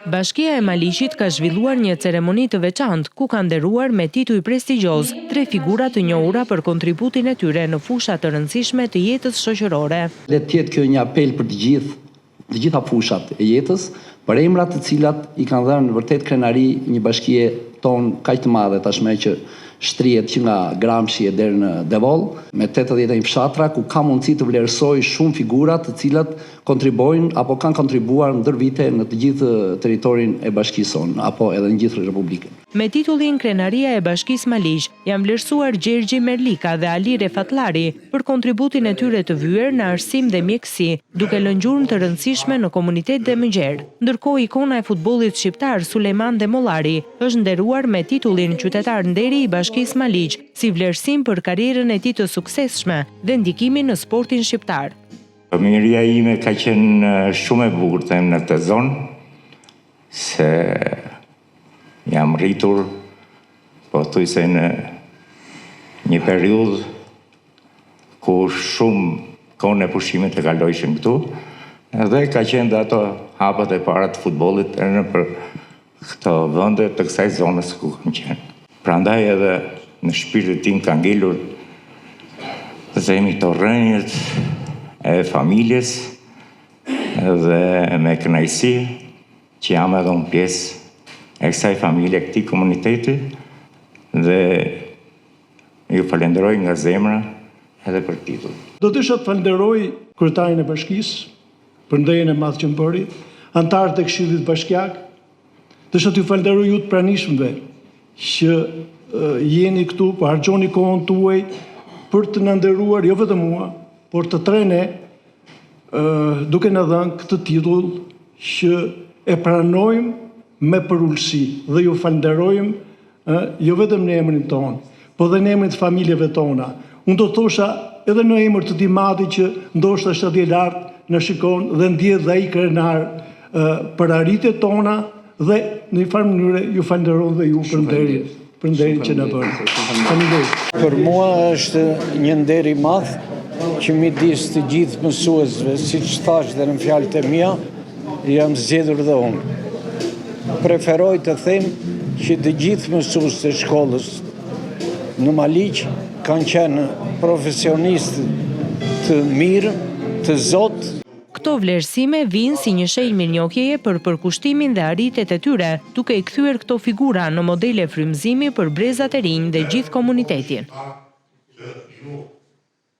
Bashkia e Maliqit ka zhvilluar një ceremoni të veçantë ku ka nderuar me titull prestigjioz 3 figura të njohura për kontributin e tyre në fusha të rëndësishme të jetës shoqërore. Le të jetë kjo një apel për të gjitha fushat e jetës, për emrat të cilat i kanë dhënë vërtet krenari një bashkie tonë kaq të madhe tashmë që shtrihet që nga Gramsci deri në Devoll, me 81 fshatra ku ka mundësi të vlerësoj shumë figura të cilat kontribuojnë apo kanë kontribuar ndër vite në të gjithë territorin e bashkisë sonë apo edhe në gjithë Republikën. Me titullin Krenaria e Bashkisë Maliq janë vlerësuar Gjergji Merlika dhe Ali Refatlari për kontributin e tyre të vyer në arsim dhe mjekësi, duke lënë gjurmë të rëndësishme në komunitet dhe mëngjer. Ndërkohë ikona e futbollit shqiptar Sulejman Demollari është nderuar me titullin Qytetar nderi i Bashkisë Maliq si vlerësim për karrierën e tij të suksesshme dhe ndikimin në sportin shqiptar. Fëmijëria ime ka qenë shumë e bukur them në këtë zonë, se jam rritur, po thuj se në një periudhë ku shumë kohën e pushimit e kalojshim këtu, edhe ka qenë dhe ato hapat e para të futbollit në për këto vende të kësaj zonës ku kam qenë. Prandaj edhe në shpirtin tim ka ngelur themi të rrënjët e familjes dhe me kënaqësi që jam edhe unë pjesë e kësaj familje, këtij komuniteti, dhe ju falenderoj nga zemra edhe për titull. Do të isha të falenderoj kryetarin e bashkisë për ndjenjën e madhe që më bëri, anëtarët e Këshillit Bashkiak, do isha t'ju falenderoj ju të pranishmëve që jeni këtu, po harxhoni kohën tuaj për të na nderuar jo vetëm mua, por të tre ne, duke na dhënë këtë titull që e pranojmë me përullësi dhe ju falenderojmë jo vetëm në emrin tonë, po dhe në emrin të familjeve tona. Unë do thosha edhe në emër të Dimati që ndoshta është atje lart në shikon dhe ndjehet dhe ai krenar për arritjet tona dhe në një farë mënyrë ju falenderoj dhe ju për nderin që na bëni. Faleminderit. Për mua është një nder i madh që midis të gjithë mësuesve, siç thash dhe në fjalët e mia, jam zgjedhur dhe unë. Preferoj të them që të gjithë mësuesit e shkollës në Maliq kanë qenë profesionistë të mirë, të zotë. Këto vlerësime vijnë si një shenjë mirënjohjeje për përkushtimin dhe arritjet e tyre, duke i kthyer këto figura në modele frymëzimi për brezat e rinj dhe gjithë komunitetin.